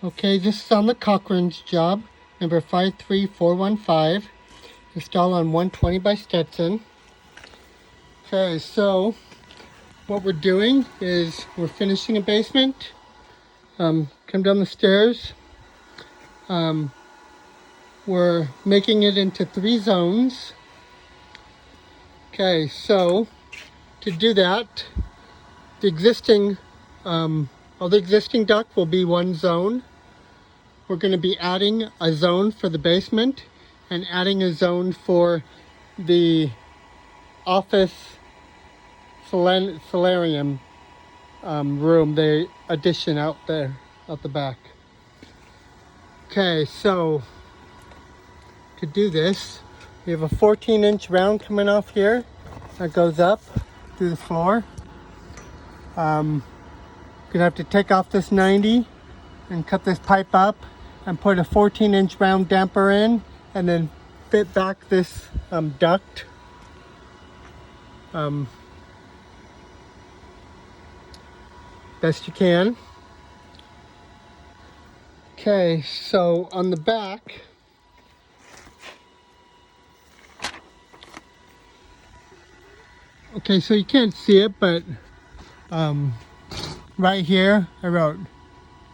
Okay, this is on the Kocherans job, number 53415, installed on 120 by Stetson. Okay, so what we're doing is we're finishing a basement. Come down the stairs. We're making it into 3 zones. Okay, so to do that, the existing duct will be 1 zone. We're going to be adding a zone for the basement and adding a zone for the office solarium room, the addition out there, out the back. Okay, so to do this, we have a 14-inch round coming off here that goes up through the floor. Gonna have to take off this 90 and cut this pipe up and put a 14-inch round damper in, and then fit back this duct. Best you can. Okay, so on the back, okay, so you can't see it, but right here I wrote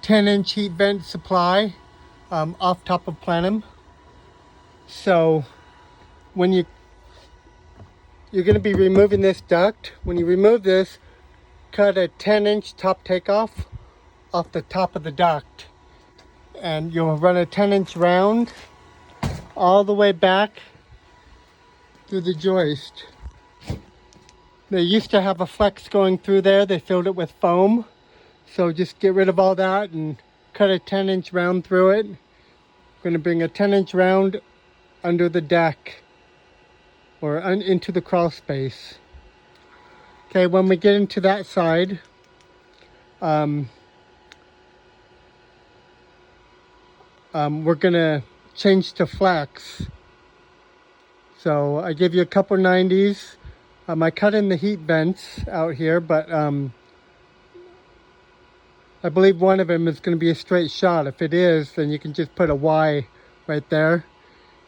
10-inch heat vent supply off top of plenum. So when you're going to be removing this duct, when you remove this, cut a 10-inch top takeoff off the top of the duct, and you'll run a 10-inch round all the way back through the joist. They used to have a flex going through there. They filled it with foam. So just get rid of all that and cut a 10-inch round through it. We're going to bring a 10-inch round under the deck or into the crawl space. Okay, when we get into that side, we're going to change to flex. So I give you a couple 90s. I cut in the heat vents out here, but I believe one of them is going to be a straight shot. If it is, then you can just put a Y right there.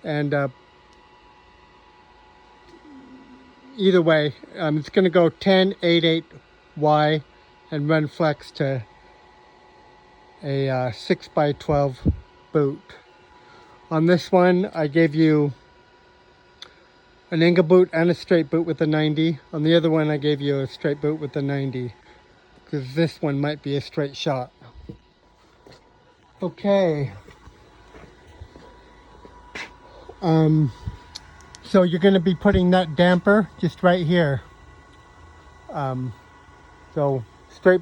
And either way, it's going to go 10, 8, 8, Y and run flex to a 6x12 boot. On this one, I gave you an angle boot and a straight boot with a 90. On the other one, I gave you a straight boot with a 90, because this one might be a straight shot. Okay. So you're going to be putting that damper just right here. So straight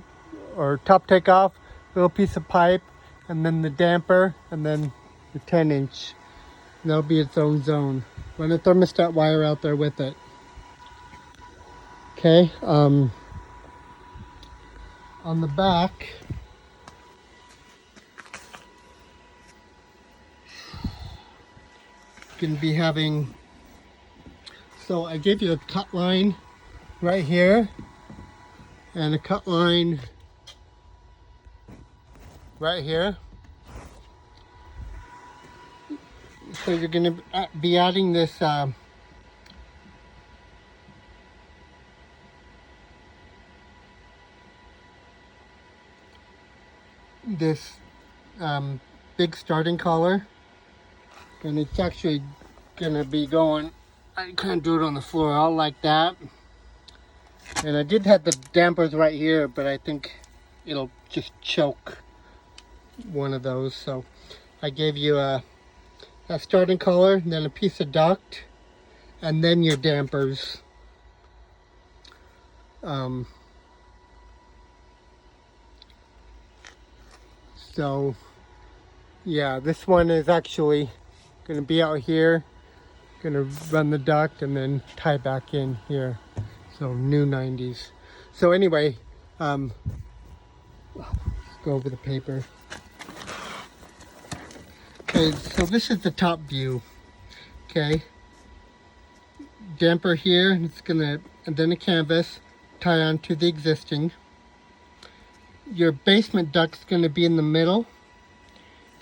or top takeoff, little piece of pipe, and then the damper, and then the 10-inch. That'll be its own zone. Run a thermostat wire out there with it. Okay. On the back, going to be having, so I gave you a cut line right here and a cut line right here. So you're going to be adding this big starting collar, and it's actually gonna be going, I can't do it on the floor out like that. And I did have the dampers right here, but I think it'll just choke one of those. So I gave you a starting collar, and then a piece of duct, and then your dampers. So yeah, this one is actually going to be out here, going to run the duct and then tie back in here. So new 90s. So anyway, let's go over the paper. Okay, so this is the top view. Okay, damper here, it's gonna, and then a canvas, tie onto the existing. Your basement duct's gonna be in the middle.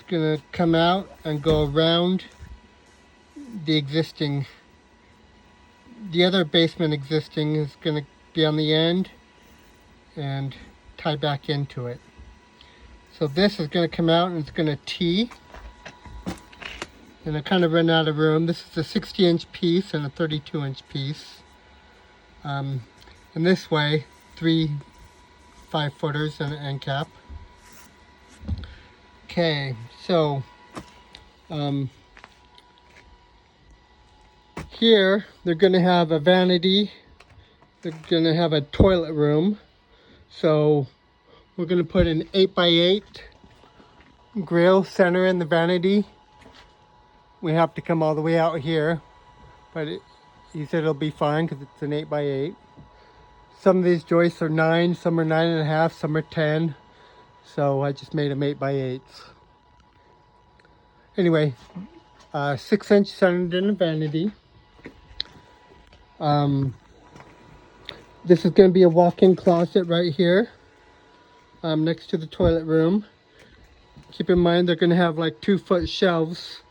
gonna come out and go around the existing. The other basement existing is gonna be on the end and tie back into it. So this is gonna come out and it's gonna tee. And I kind of ran out of room. This is a 60-inch piece and a 32-inch piece. And this way, 3 5-footers and an end cap. Okay, so here they're going to have a vanity. They're going to have a toilet room. So we're going to put an 8x8 grill center in the vanity. We have to come all the way out here, but he said it'll be fine because it's an 8x8. Some of these joists are 9, some are 9.5, some are 10. So I just made them 8x8s. Anyway, 6-inch centered in a vanity. This is going to be a walk-in closet right here, next to the toilet room. Keep in mind they're going to have like 2-foot shelves.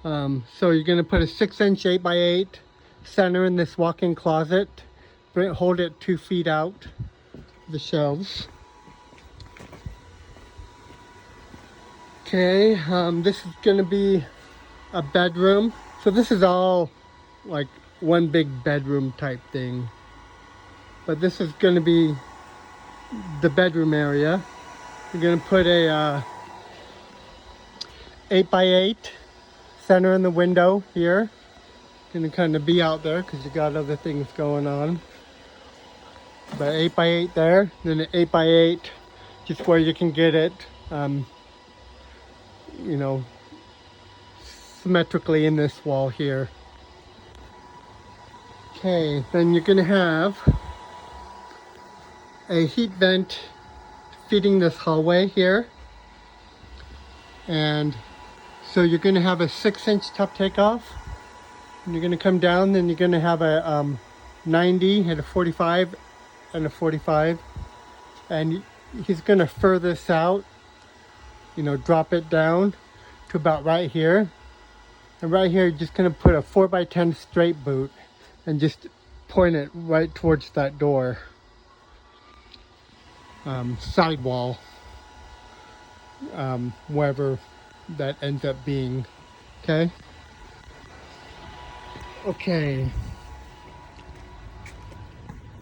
So you're going to put a 6-inch 8x8 center in this walk-in closet. Hold it 2 feet out the shelves. Okay, this is going to be a bedroom. So this is all like one big bedroom type thing. But this is going to be the bedroom area. You're going to put a 8x8 center in the window here. Going to kind of be out there because you got other things going on. But 8x8 there, then an 8x8 just where you can get it, you know, symmetrically in this wall here. Okay, then you're going to have a heat vent feeding this hallway here. And so you're going to have a 6-inch top takeoff. And you're going to come down, then you're going to have a 90 and a 45 and a 45. And he's going to fur this out, you know, drop it down to about right here. And right here, you're just going to put a 4x10 straight boot and just point it right towards that door. Sidewall, wherever that ends up being. Okay. Okay.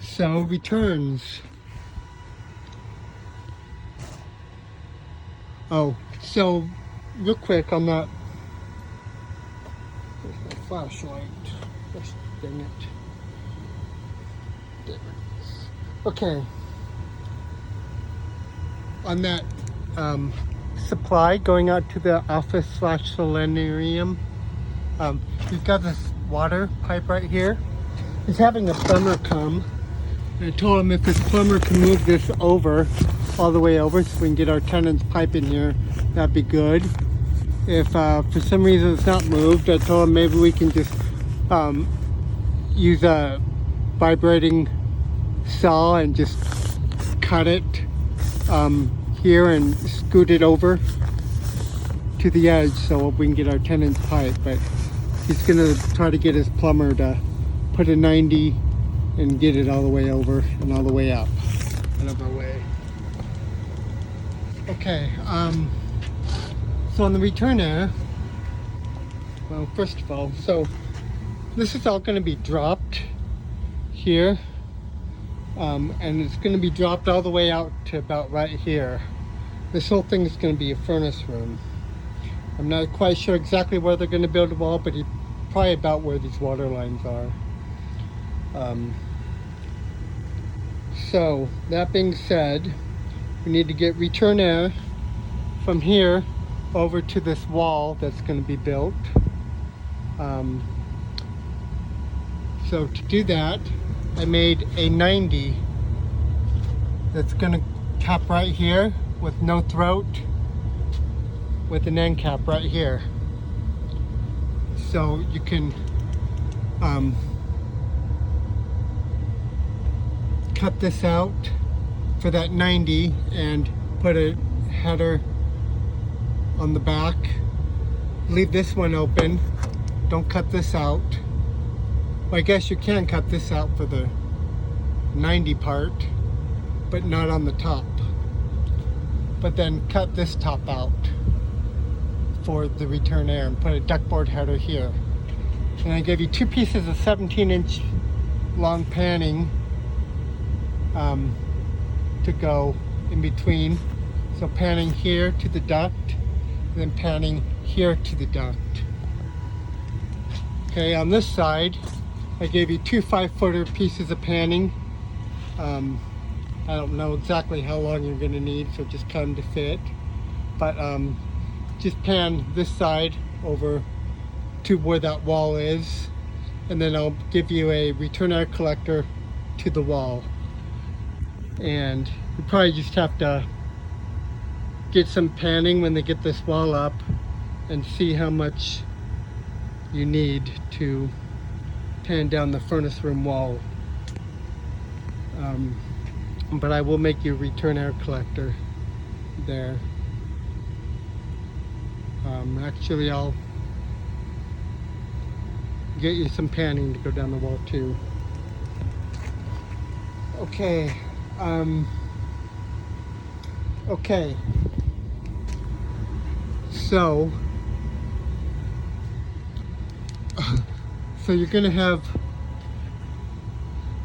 So returns. Oh, so real quick on that. There's my flashlight. Gosh, dang it. There it is. Okay. On that supply going out to the office / solarium, we've got this water pipe right here. He's having a plumber come. And I told him if this plumber can move this over, all the way over, so we can get our tenant's pipe in here, that'd be good. If for some reason it's not moved, I told him maybe we can just use a vibrating saw and just cut it here and scoot it over to the edge so we can get our tenant's pipe. But he's gonna try to get his plumber to put a 90 and get it all the way over and all the way up and of our way. Okay, so on the return air, well, first of all, so this is all going to be dropped here, and it's going to be dropped all the way out to about right here. This whole thing is going to be a furnace room. I'm not quite sure exactly where they're going to build a wall, but probably about where these water lines are. So that being said, we need to get return air from here over to this wall that's going to be built. So to do that, I made a 90 that's going to cap right here with no throat, with an end cap right here. So you can cut this out for that 90 and put a header on the back. Leave this one open. Don't cut this out. Well, I guess you can cut this out for the 90 part, but not on the top. But then cut this top out for the return air and put a duckboard header here. And I gave you 2 pieces of 17-inch long panning to go in between. So panning here to the duct, and then panning here to the duct. Okay, on this side, I gave you 2 5-footer pieces of panning. I don't know exactly how long you're going to need, so just cut them to fit. But just pan this side over to where that wall is, and then I'll give you a return air collector to the wall. And you probably just have to get some panning when they get this wall up and see how much you need to pan down the furnace room wall. But I will make you a return air collector there. Actually, I'll get you some panning to go down the wall too. Okay. Okay. So you're going to have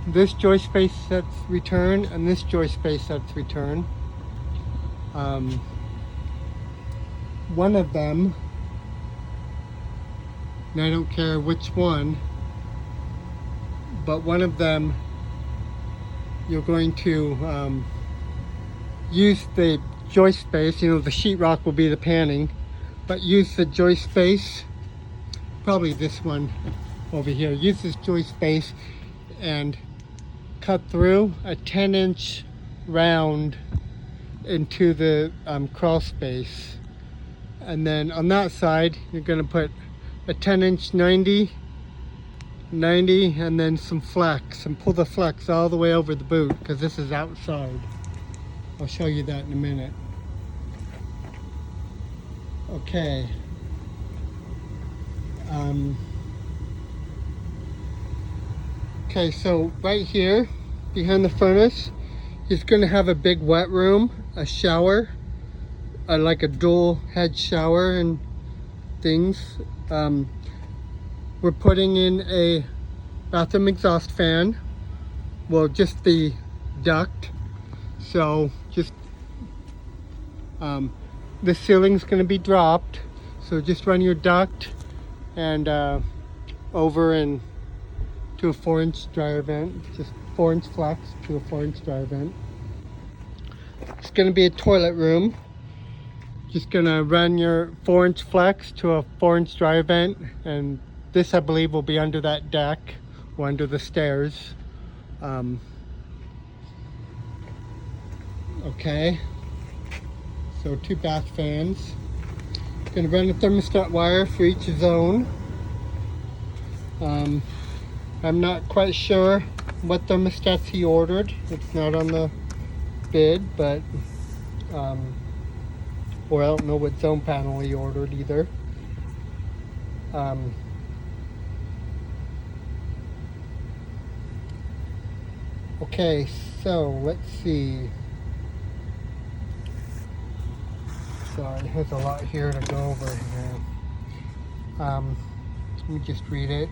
this joist space that's return and this joist space that's return. One of them, and I don't care which one, but one of them you're going to use the joist space. You know, the sheetrock will be the panning, but use the joist space, probably this one over here. Use this joist space and cut through a 10-inch round into the crawl space. And then on that side, you're going to put a 10-inch 90, and then some flex, and pull the flex all the way over the boot, because this is outside. I'll show you that in a minute. Okay. Okay, so right here behind the furnace is going to have a big wet room, a shower, like a dual head shower and things. We're putting in a bathroom exhaust fan. Well, just the duct. So just the ceiling's going to be dropped. So just run your duct and over and to a 4-inch dryer vent. Just 4-inch flex to a 4-inch dryer vent. It's going to be a toilet room. Just going to run your 4-inch flex to a 4-inch dryer vent, and this I believe will be under that deck or under the stairs. Okay, so 2 bath fans. Going to run a thermostat wire for each zone. I'm not quite sure what thermostats he ordered. It's not on the bid, but or I don't know what zone panel he ordered either. Okay, so let's see. Sorry, there's a lot here to go over here. Let me just read it.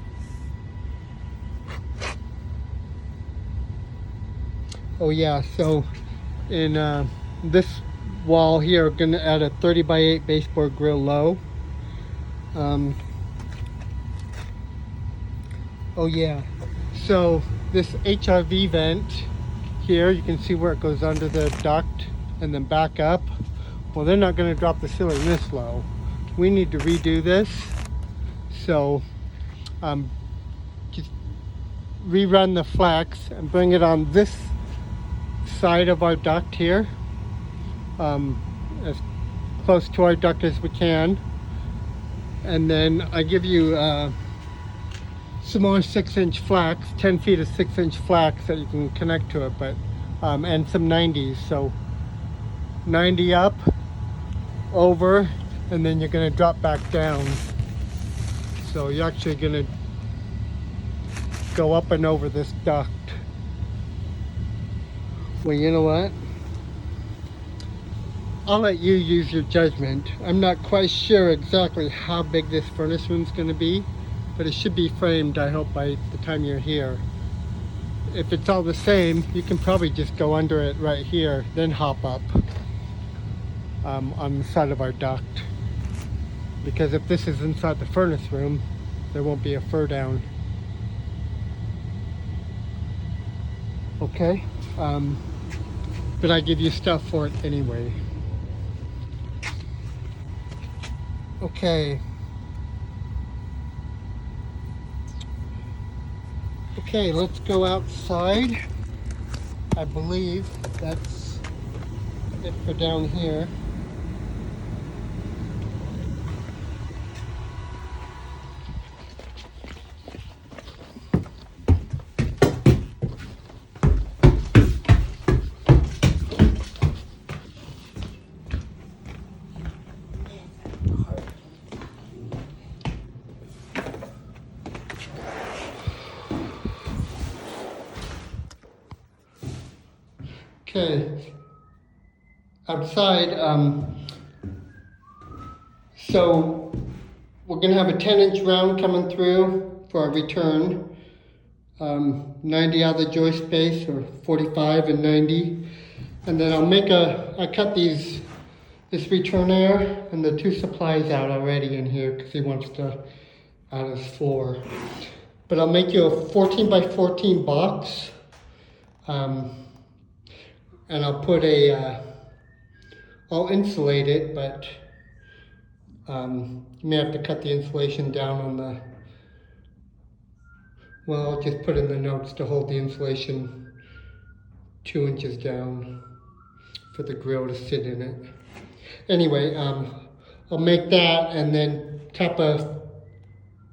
Oh yeah, so in this wall here, we're going to add a 30x8 baseboard grill low. Oh yeah, so this HRV vent here, you can see where it goes under the duct and then back up. Well, they're not going to drop the ceiling this low. We need to redo this. So just rerun the flex and bring it on this side of our duct here, as close to our duct as we can. And then I give you some more 6-inch flex, 10 feet of 6-inch flex that you can connect to it, but and some 90s. So 90 up, over, and then you're going to drop back down. So you're actually going to go up and over this duct. Well, you know what? I'll let you use your judgment. I'm not quite sure exactly how big this furnace room's going to be, but it should be framed, I hope, by the time you're here. If it's all the same, you can probably just go under it right here, then hop up on the side of our duct. Because if this is inside the furnace room, there won't be a fur down. Okay? But I give you stuff for it anyway. Okay. Okay, let's go outside. I believe that's it for down here. Okay, outside, so we're gonna have a 10-inch round coming through for our return. 90 out of the joist base, or 45 and 90. And then I cut this return air and the 2 supplies out already in here because he wants to add his floor. But I'll make you a 14 by 14 box. And I'll put I'll insulate it, but you may have to cut the insulation down on the, well, I'll just put in the notes to hold the insulation 2 inches down for the grill to sit in it. Anyway, I'll make that and then tap a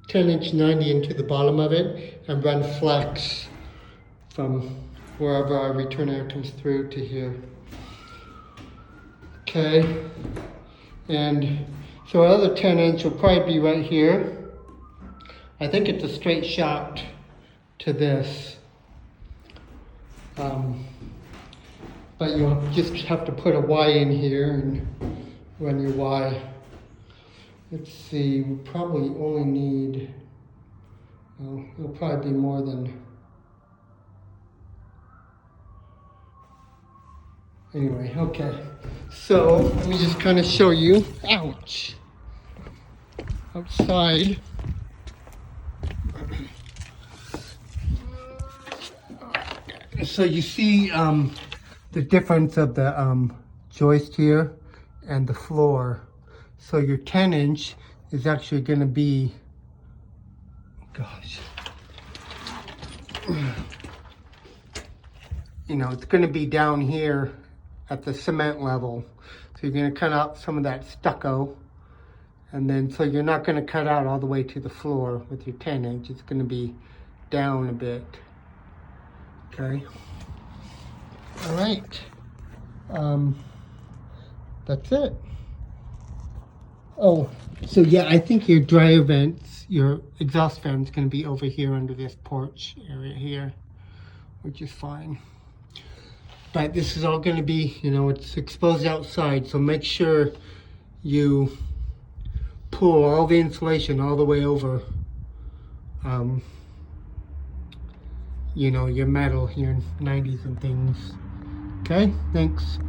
10-inch 90 into the bottom of it and run flex from wherever our return air comes through to here. Okay, and so our other 10-inch will probably be right here. I think it's a straight shot to this. But you'll just have to put a Y in here and run your Y. Let's see, we probably only need, well, it'll probably be more than, anyway, okay. So let me just kind of show you, ouch, outside. So you see the difference of the joist here and the floor. So your 10-inch is actually going to be, gosh, you know, it's going to be down here at the cement level. So you're going to cut out some of that stucco, and then so you're not going to cut out all the way to the floor with your 10-inch. It's going to be down a bit. Okay. All right. That's it. Oh, so yeah, I think your dryer vents, your exhaust fan is going to be over here under this porch area here, which is fine. But this is all going to be, you know, it's exposed outside, so make sure you pull all the insulation all the way over, you know, your metal, your 90s and things. Okay, thanks.